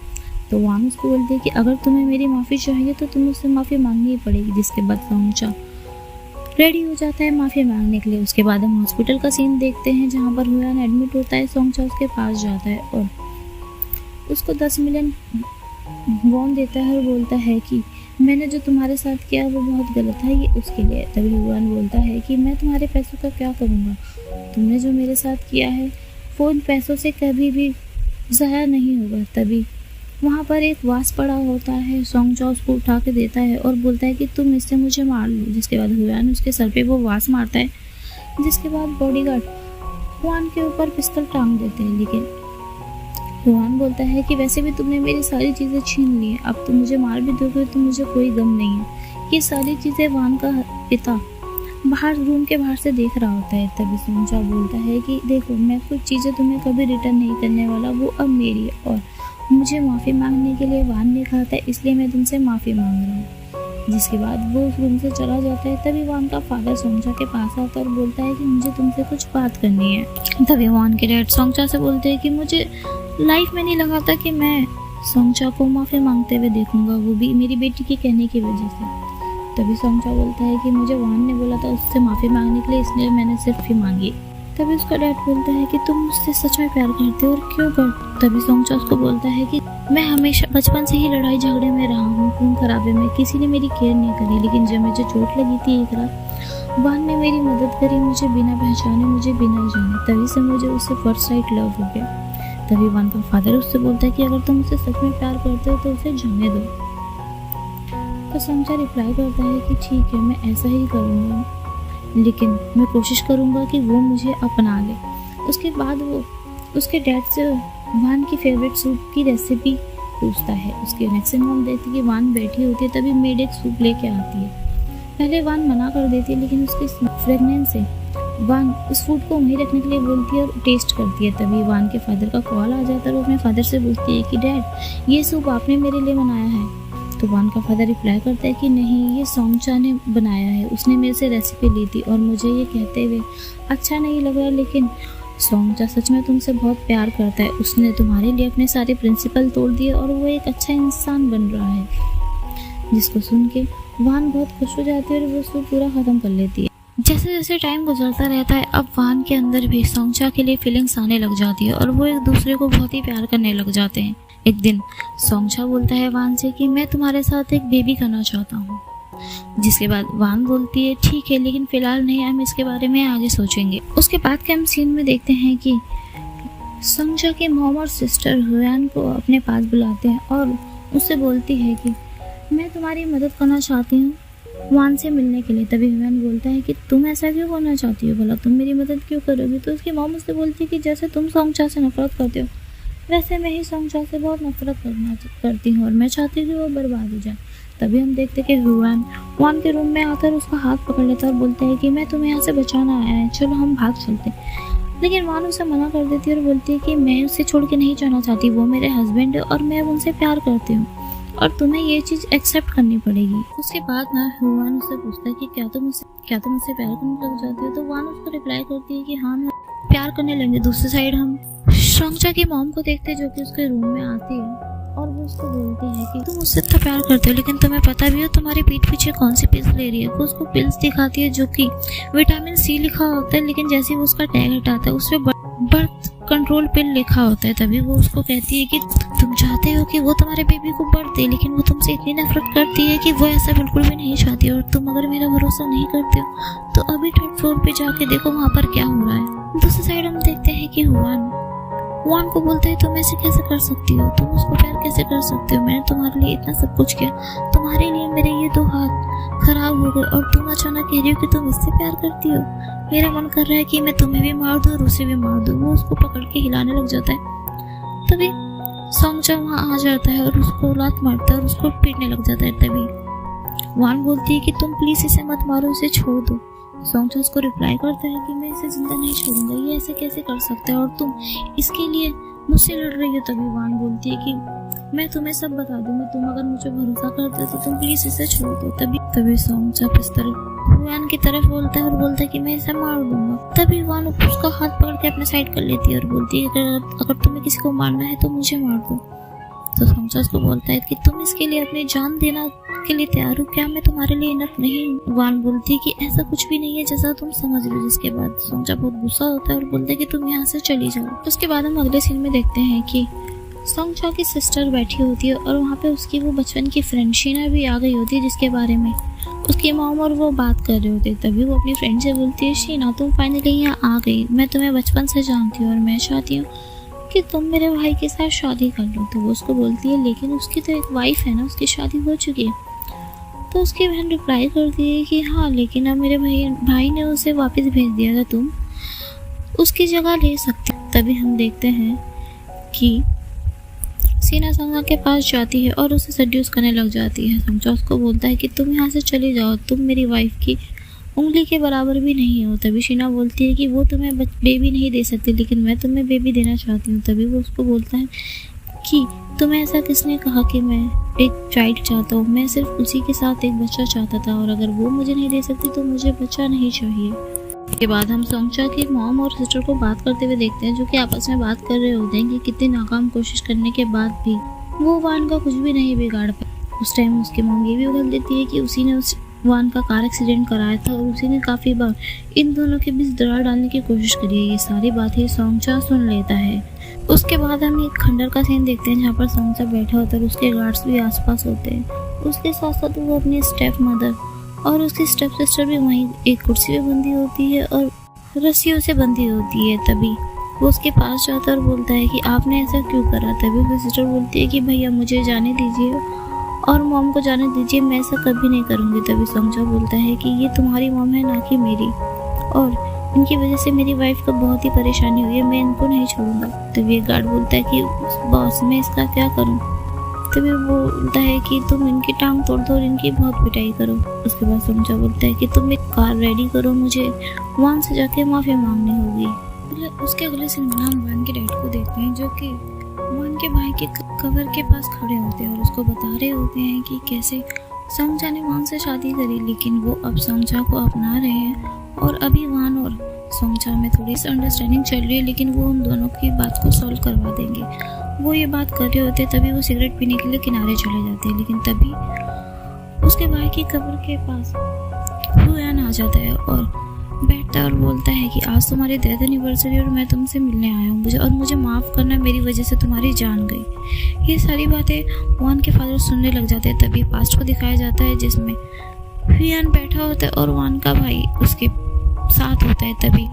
तो वान उसको बोलती है कि अगर तुम्हें मेरी माफ़ी चाहिए तो तुम्हें उससे माफ़ी मांगनी ही पड़ेगी। जिसके बाद सोंगचा रेडी हो जाता है माफ़ी मांगने के लिए। उसके बाद हम हॉस्पिटल का सीन देखते हैं, जहाँ पर ह्यूआन एडमिट होता है। सोंगचा उसके पास जाता है और उसको 10 मिलियन वॉन देता है और बोलता है कि मैंने जो तुम्हारे साथ किया वो बहुत गलत है, ये उसके लिए। तभी ह्यूआन बोलता है कि मैं तुम्हारे पैसों का क्या करूँगा, तुमने जो मेरे साथ किया है वो उन पैसों से कभी भी ज़ाया नहीं होगा। तभी वहाँ पर एक वास पड़ा होता है, सोंगचा उसको उठा के देता है और बोलता है कि तुम इससे मुझे मार लो। जिसके बाद हुआन उसके सर पे वो वास मारता है, जिसके बाद बॉडीगार्ड हुआन के ऊपर पिस्तौल टांग देते हैं। लेकिन हुआन बोलता है कि वैसे भी तुमने मेरी सारी चीज़ें छीन ली हैं, अब तुम मुझे मार भी दोगे तो मुझे कोई गम नहीं है। ये सारी चीज़ें वान का पिता बाहर रूम के बाहर से देख रहा होता है। तभी सोंगचा बोलता है कि देखो, मैं कुछ चीज़ें तुम्हें कभी रिटर्न नहीं करने वाला, वो अब मेरी है और मुझे माफ़ी मांगने के लिए वान ने कहा था, इसलिए मैं तुमसे माफ़ी मांग रहा हूँ। जिसके बाद वो उस रूम से चला जाता है। तभी वान का फादर सोंगचा के पास आता है और बोलता है कि मुझे तुमसे कुछ बात करनी है। तभी वान के डैड सोंगचा से बोलते हैं कि मुझे लाइफ में नहीं लगा था कि मैं सोंगचा को माफ़ी मांगते हुए देखूंगा, वो भी मेरी बेटी के कहने की वजह से। तभी सोंगचा बोलता है कि मुझे वान ने बोला था उससे माफ़ी मांगने के लिए, इसलिए मैंने सिर्फ ही मांगी। तभी उसका डैड बोलता है कि तुम मुझसे सच में प्यार करते हो और क्यों कर। तभी सोंगचा उसको बोलता है कि मैं हमेशा बचपन से ही लड़ाई झगड़े में रहा हूँ, खून खराबे में, किसी ने मेरी केयर नहीं करी। लेकिन जब मुझे चोट लगी थी एक रात, वान ने मेरी मदद करी, मुझे बिना पहचाने, मुझे बिना जाने। तभी से मुझे उससे फर्स्ट साइट लव हो गया। तभी वान का फादर उससे बोलता है कि अगर तुम उससे सच में प्यार करते हो तो उसे जाने दो। तो सोंगचा रिप्लाई करता है कि ठीक है, मैं ऐसा ही करूँगा, लेकिन मैं कोशिश करूँगा कि वो मुझे अपना ले। उसके बाद वो उसके डैड से वान की फेवरेट सूप की रेसिपी पूछता है। उसके नेक्स्ट मॉम देखती है कि वान बैठी होती है, तभी मेड एक सूप लेके आती है। पहले वान मना कर देती है, लेकिन उसकी फ्रेगनेंस से वान उस फूड को वहीं रखने के लिए बोलती है और टेस्ट करती है। तभी वान के फादर का कॉल आ जाता है और वो अपने फादर से पूछती है कि डैड, ये सूप आपने मेरे लिए बनाया है। तो वान का फादर रिप्लाई करता है कि नहीं, ये सोंगचा ने बनाया है, उसने मेरे से रेसिपी ली थी और मुझे ये कहते हुए अच्छा नहीं लग रहा, लेकिन सोंगचा सच में तुमसे बहुत प्यार करता है। उसने तुम्हारे लिए अपने सारे प्रिंसिपल तोड़ दिए और वो एक अच्छा इंसान बन रहा है। जिसको सुन के वान बहुत खुश हो जाती है और वो उसको पूरा ख़त्म कर लेती है। जैसे जैसे टाइम गुजरता रहता है, अब वान के अंदर भी सोंगचा के लिए फीलिंग्स आने लग जाती है और वो एक दूसरे को बहुत ही प्यार करने लग जाते हैं। एक दिन सोंगचा बोलता है वान से कि मैं तुम्हारे साथ एक बेबी करना चाहता हूँ। जिसके बाद वान बोलती है ठीक है, लेकिन फिलहाल नहीं, हम इसके बारे में आगे सोचेंगे। उसके बाद के हम सीन में देखते हैं कि सोंगचा के मॉम और सिस्टर हुआन को अपने पास बुलाते हैं और उससे बोलती है कि मैं तुम्हारी मदद करना चाहती हूँ वान से मिलने के लिए। तभी हुआन बोलता है कि तुम ऐसा क्यों करना चाहती हो, भला तुम मेरी मदद क्यों करोगी। तो उसकी मॉम उससे बोलती है कि जैसे तुम सोंगचा से नफरत करते हो, वैसे मैं ही सोंगचा से बहुत नफरत करती हूँ और मैं चाहती हूँ कि वो बर्बाद हो जाए। तभी हम देखते कि हुआन वान के रूम में आकर उसका हाथ पकड़ लेता है और बोलता है कि मैं तुम्हें यहाँ से बचाना आया है, चलो हम भाग चलते। लेकिन वान उसे मना कर देती है और बोलती है कि मैं उसे छोड़ के नहीं जाना चाहती, वो मेरे हस्बैंड है और मैं उनसे प्यार करती हूँ और तुम्हें ये चीज़ एक्सेप्ट करनी पड़ेगी। उसके बाद ना हुआन उससे पूछता है कि क्या तुम मुझसे प्यार करने लग जाती हो। तो वान उसको रिप्लाई करती है कि हाँ, मैं प्यार करने लगे। दूसरी साइड हम सोंगचा की मॉम को देखते हैं जो कि उसके रूम में आती है और वो उसको बोलती है कि तुम मुझसे इतना प्यार करते हो, लेकिन तुम्हें पता भी हो तुम्हारी पीठ पीछे कौन सी पिल्स ले रही है। वो उसको पिल्स दिखाती है जो कि विटामिन सी लिखा होता है, लेकिन जैसे वो उसका टैग हटाता है उसमें बर्थ कंट्रोल पिल लिखा होता है। तभी वो उसको कहती है कि तुम चाहते हो कि वो तुम्हारे बेबी को बर्थ दे, लेकिन वो तुमसे इतनी नफरत करती है कि वो ऐसा बिल्कुल भी नहीं चाहती। और तुम अगर मेरा भरोसा नहीं करते हो तो अभी 3rd फ्लोर पे जाके देखो वहाँ पर क्या हो रहा है। दूसरी साइड हम देखते हैं कि वान को बोलते हैं तुम ऐसे कैसे कर सकती हो, तुम उसको प्यार कैसे कर सकती हो, मैंने तुम्हारे लिए इतना सब कुछ किया, तुम्हारे लिए मेरे ये 2 हाथ खराब हो गए और तुम अचानक कह रही हो कि तुम इससे प्यार करती हो। मेरा मन कर रहा है कि मैं तुम्हें भी मार दूं और उसे भी मार दूं। वो उसको पकड़ के हिलाने लग जाता है। तभी सोंगचा वहाँ आ जाता है और उसको लात मारता है और उसको पीटने लग जाता है। तभी वान बोलती है कि तुम प्लीज इसे मत मारो, इसे छोड़ दो। सोंगचा उसको रिप्लाई करता है कि मैं इसे जिंदा नहीं छोड़ूंगा, ये ऐसे कैसे कर सकता है और तुम इसके लिए मुझसे लड़ रही हो। तभी वान बोलती है कि मैं तुम्हें सब बता दूंगी, तुम अगर मुझे भरोसा करते हो तो तुम प्लीज इसे छोड़ दो। तभी सोंगचा पिस्तौल वान की तरफ बोलता है और बोलता है कि मैं इसे मार दूंगा। तभी वान उसका हाथ पकड़ के अपने साइड कर लेती है और बोलती है अगर तुम्हें किसी को मारना है तो मुझे मार दो। तो सोंगचा उसको बोलता है कि तुम इसके लिए अपनी जान देना के लिए तैयार हो क्या, मैं तुम्हारे लिए इनफ नहीं। वान बोलती है कि ऐसा कुछ भी नहीं है जैसा तुम समझ रहे हो। जिसके बाद सोंगचा बहुत गुस्सा होता है और बोलता है कि तुम यहाँ से चली जाओ। उसके बाद हम अगले सीन में देखते हैं कि सोंगचा की सिस्टर बैठी होती है और वहाँ पे उसकी वो बचपन की फ्रेंड शीना भी आ गई होती है, जिसके बारे में उसकी मॉम और वो बात कर रहे होते। तभी वो अपनी फ्रेंड से बोलती है शीना तुम फाइनली यहाँ आ गई, मैं तुम्हें बचपन से जानती हूँ और मैं चाहती हूँ कि तुम मेरे भाई के साथ शादी कर लो। तो वो उसको बोलती है लेकिन उसकी तो एक वाइफ है ना, उसकी शादी हो चुकी है। तो उसकी बहन रिप्लाई करती है कि हाँ, लेकिन अब मेरे भाई ने उसे वापस भेज दिया था, तुम उसकी जगह ले सकते हो। तभी हम देखते हैं कि सीना संगा के पास जाती है और उसे सड्यूस करने लग जाती है। समझा उसको बोलता है कि तुम यहाँ से चले जाओ, तुम मेरी वाइफ की उंगली के बराबर भी नहीं हो। तभी शीना बोलती है कि वो तुम्हें बेबी नहीं दे सकती, लेकिन मैं तुम्हें बेबी देना चाहती हूँ। तभी वो उसको बोलता है कि तुम्हें ऐसा किसने कहा कि मैं एक चाइल्ड चाहता हूँ, मैं सिर्फ उसी के साथ एक बच्चा चाहता था, और अगर वो मुझे नहीं दे सकती तो मुझे बच्चा नहीं चाहिए। के बाद हम सोंगचा की मॉम और सिस्टर को बात करते हुए देखते हैं, जो कि आपस में बात कर रहे होते हैं कि कितनी नाकाम कोशिश करने के बाद भी वो वान का कुछ भी नहीं बिगाड़ पाए। उस टाइम उसकी मॉम ये भी उगल देती है कि उसी ने उस वान का कार एक्सीडेंट कराया था और उसी ने काफ़ी बार इन दोनों के बीच दरार डालने की कोशिश करी है। ये सारी बातें सोंगचा सुन लेता है। उसके बाद हम एक खंडर का सीन देखते हैं, जहाँ पर सोंगचा बैठा होता है और उसके गार्ड्स भी आसपास होते हैं। उसके साथ साथ वो अपनी स्टेप मदर और उसकी स्टेप सिस्टर भी वहीं एक कुर्सी पे बंधी होती है और रस्सियों से बंधी होती है। तभी वो उसके पास जाता है और बोलता है कि आपने ऐसा क्यों करा। तभी उसकी सिस्टर बोलती है कि भैया मुझे जाने दीजिए और मॉम को जाने दीजिए, मैं ऐसा कभी नहीं करूँगी। तभी सोंगचा बोलता है कि ये तुम्हारी मॉम है, ना कि मेरी, और इनकी वजह से मेरी वाइफ को बहुत ही परेशानी हुई है, मैं इनको नहीं छोड़ूंगा। तभी एक गार्ड बोलता है कि बॉस मैं इसका क्या करूँ। तभी वो बोलता है कि तुम इनकी टांग तोड़ दो और इनकी बहुत पिटाई करो। उसके बाद सोंगचा बोलता है कि तुम एक कार रेडी करो, मुझे वान से जाके माफ़ी मांगनी होगी। उसके अगले सीन में हम वान के डैड को देखते हैं, जो कि वान के भाई के कवर के पास खड़े होते हैं और उसको बता रहे होते हैं कि कैसे सोंगचा ने वान से शादी करी, लेकिन वो अब सोंगचा को अपना रहे हैं और अभी वान और सोंगचा में थोड़ी सी अंडरस्टैंडिंग चल रही है, लेकिन वो उन दोनों की बात को सॉल्व करवा देंगे। वो ये बात कर रहे होते हैं, तभी वो सिगरेट पीने के लिए किनारे चले जाते हैं, लेकिन तभी उसके भाई की कब्र के पास हुआन आ जाता है और बैठता है और बोलता है कि आज तुम्हारी डेथ एनिवर्सरी और मैं तुमसे मिलने आया हूँ, मुझे माफ़ करना, मेरी वजह से तुम्हारी जान गई। ये सारी बातें वान के फादर सुनने लग जाते हैं। तभी पास्ट को दिखाया जाता है, जिसमें हुआन बैठा होता है और वान का भाई उसके साथ होता है। तभी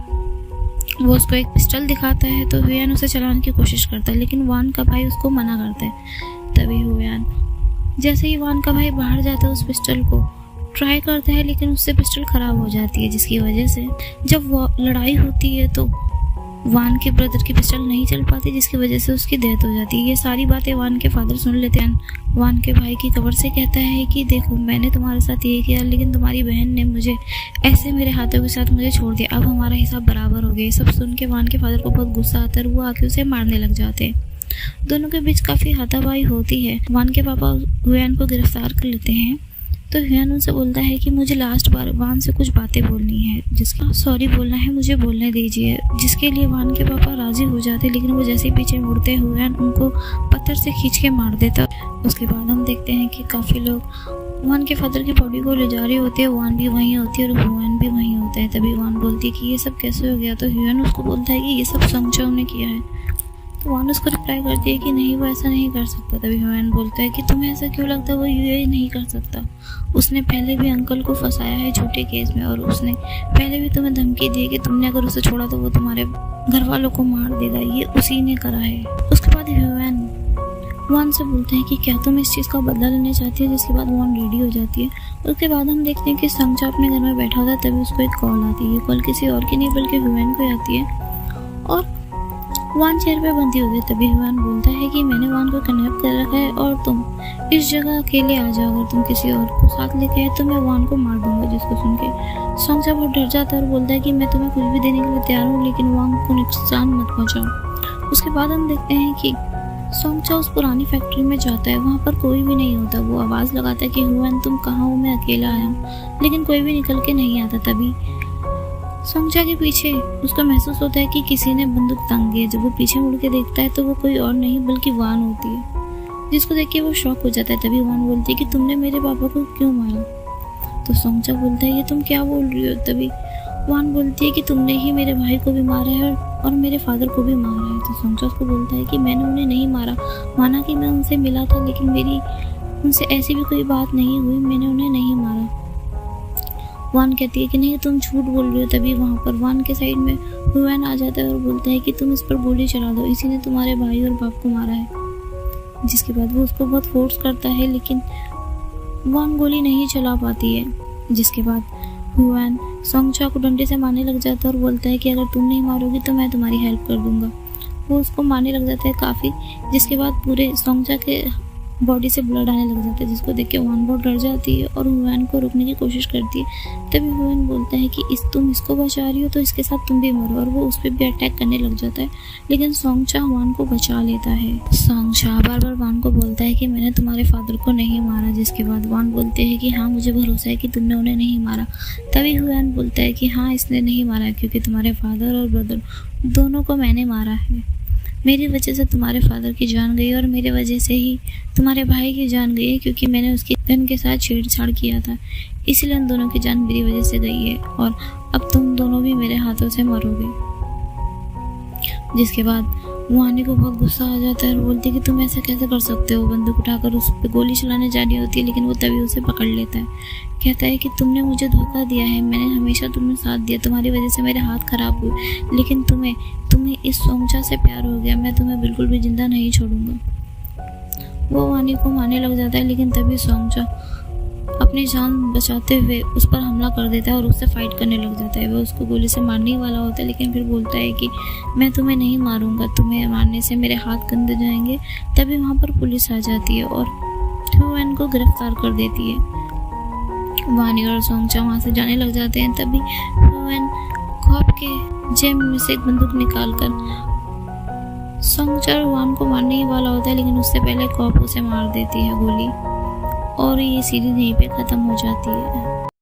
वो उसको एक पिस्टल दिखाता है, तो हुआन उसे चलाने की कोशिश करता है, लेकिन वान का भाई उसको मना करता है। तभी हुआन जैसे ही वान का भाई बाहर जाता है उस पिस्टल को ट्राई करता है, लेकिन उससे पिस्टल खराब हो जाती है, जिसकी वजह से जब वो लड़ाई होती है तो वान के ब्रदर की पिस्टल नहीं चल पाती, जिसकी वजह से उसकी डेथ हो जाती है। ये सारी बातें वान के फादर सुन लेते हैं। वान के भाई की कब्र से कहता है कि देखो मैंने तुम्हारे साथ ये किया, लेकिन तुम्हारी बहन ने मुझे ऐसे मेरे हाथों के साथ मुझे छोड़ दिया, अब हमारा हिसाब बराबर हो गया। सब सुन के वान के फादर को बहुत गुस्सा आता है, वो आके उसे मारने लग जाते हैं। दोनों के बीच काफ़ी हाथापाई होती है। वान के पापा हुआन को गिरफ्तार कर लेते हैं, तो हुआन उनसे बोलता है कि मुझे लास्ट बार वान से कुछ बातें बोलनी है, जिसका सॉरी बोलना है, मुझे बोलने दीजिए। जिसके लिए वान के पापा राजी हो जाते, लेकिन वो जैसे ही पीछे मुड़ते हुआन उनको पत्थर से खींच के मार देता। उसके बाद हम देखते हैं कि काफ़ी लोग वान के फादर की बॉडी को ले जा रहे होते हैं। वान भी वहीं होती है और हुआन भी वहीं होता है। तभी वान बोलती है कि ये सब कैसे हो गया, तो हुआन उसको बोलता है कि ये सब सोंगचा ने किया है। तो वान उसको रिप्लाई करती है कि नहीं, वो ऐसा नहीं कर सकता। तभी हुआन बोलता है कि तुम्हें ऐसा क्यों लगता है, वो ये नहीं कर सकता, उसने पहले भी अंकल को फंसाया है झूठे केस में, और उसने पहले भी तुम्हें धमकी दी है कि तुमने अगर उसे छोड़ा तो वो तुम्हारे घर वालों को मार देगा, ये उसी ने करा है। उसके बाद हुआन वान से बोलते हैं कि क्या तुम इस चीज़ का बदला लेना चाहती है, जिसके बाद वान रेडी हो जाती है। उसके बाद हम देखते हैं कि सोंगचा अपने घर में बैठा होता है, तभी उसको एक कॉल आती है। ये कॉल किसी और की नहीं बल्कि हुआन को आती है और वान चेयर पे बंधी होती है। तभी हुआन बोलता है कि मैंने वान को किडनैप कर रखा है और तुम इस जगह अकेले आ जाओ, अगर तुम किसी और को साथ लेके आए तो मैं वान को मार दूंगा। जिसको सुन के सोंगचा बहुत डर जाता है और बोलता है कि मैं तुम्हें कुछ भी देने के लिए तैयार हूँ, लेकिन वान को नुकसान मत पहुँचाओ। उसके बाद हम देखते हैं कि सोंगचा उस पुरानी फैक्ट्री में जाता है, वहाँ पर कोई भी नहीं होता। वो आवाज़ लगाता है कि हुआन तुम कहाँ हो, मैं अकेला आया हूँ, लेकिन कोई भी निकल के नहीं आता। तभी सोंगचा के पीछे उसको महसूस होता है कि किसी ने बंदूक टांगी है। जब वो पीछे मुड़ के देखता है तो वो कोई और नहीं बल्कि वान होती है, जिसको देख के वो शॉक हो जाता है। तभी वान बोलती है कि तुमने मेरे पापा को क्यों मारा। तो सोंगचा बोलता है ये तुम क्या बोल रही हो। तभी वान बोलती है कि तुमने ही मेरे भाई को भी मारा है और मेरे फादर को भी मारा है। तो सोंगचा उसको बोलता है कि मैंने उन्हें नहीं मारा, माना कि मैं उनसे मिला था, लेकिन मेरी उनसे ऐसी भी कोई बात नहीं हुई, मैंने उन्हें नहीं मारा। वान कहती है कि नहीं तुम झूठ बोल रही हो। तभी वहाँ पर वान के साइड में हुआन आ जाता है और बोलता है कि तुम इस पर गोली चला दो, इसी ने तुम्हारे भाई और बाप को मारा है। जिसके बाद वो उसको बहुत फोर्स करता है, लेकिन वान गोली नहीं चला पाती है। जिसके बाद हुआन सोंगचा को डंडे से मारने लग जाता है और बोलता है कि अगर तुम नहीं मारोगी तो मैं तुम्हारी हेल्प कर दूंगा। वो उसको मारने लग जाता है काफ़ी, जिसके बाद पूरे सोंगचा के बॉडी से ब्लड आने लग जाता है, जिसको देख के वान बहुत डर जाती है और हुआन को रोकने की कोशिश करती है। तभी हुआन बोलता है कि तुम इसको बचा रही हो तो इसके साथ तुम भी मरो, और वो उस पर भी अटैक करने लग जाता है, लेकिन सोंगचा वान को बचा लेता है। सोंगचा बार बार वान को बोलता है कि मैंने तुम्हारे फादर को नहीं मारा। जिसके बाद वान बोलते हैं कि हाँ मुझे भरोसा है कि तुमने उन्हें नहीं मारा। तभी हुआन बोलता है कि हाँ इसने नहीं मारा, क्योंकि तुम्हारे फादर और ब्रदर दोनों को मैंने मारा है। मेरी वजह से तुम्हारे फादर की जान गई और मेरे वजह से ही तुम्हारे भाई की जान गई है, क्योंकि मैंने उसकी बहन के साथ छेड़छाड़ किया था, इसलिए उन दोनों की जान मेरी वजह से गई है और अब तुम दोनों भी मेरे हाथों से मरोगे। जिसके बाद वानी को बहुत गुस्सा आ जाता है और बोलती है कि तुम ऐसा कैसे कर सकते हो। बंदूक उठाकर उस पर गोली चलाने जानी होती है, लेकिन वो तभी उसे पकड़ लेता है। कहता है कि तुमने मुझे धोखा दिया है, मैंने हमेशा तुम्हें साथ दिया, तुम्हारी वजह से मेरे हाथ खराब हुए, लेकिन तुम्हें इस सोंगचा से प्यार हो गया, मैं तुम्हें बिल्कुल भी जिंदा नहीं छोड़ूंगा। वो वानी को मारने लग जाता है, लेकिन तभी सोंगचा अपनी जान बचाते हुए उस पर हमला कर देता है और उससे फाइट करने लग जाता है। वो उसको गोली से मारने ही वाला होता है, लेकिन फिर बोलता है कि मैं तुम्हें नहीं मारूंगा, तुम्हें मारने से मेरे हाथ गंदे जाएंगे। तभी वहाँ पर पुलिस आ जाती है और हुआन को गिरफ्तार कर देती है। वानी और सोंगचा वहाँ से जाने लग जाते हैं। तभी हुआन कॉप के जेब में से एक बंदूक निकालकर सोंगचा और वान को मारने ही वाला होता है, लेकिन उससे पहले कॉप उसे मार देती है गोली, और ये सीरीज यहीं पे ख़त्म हो जाती है।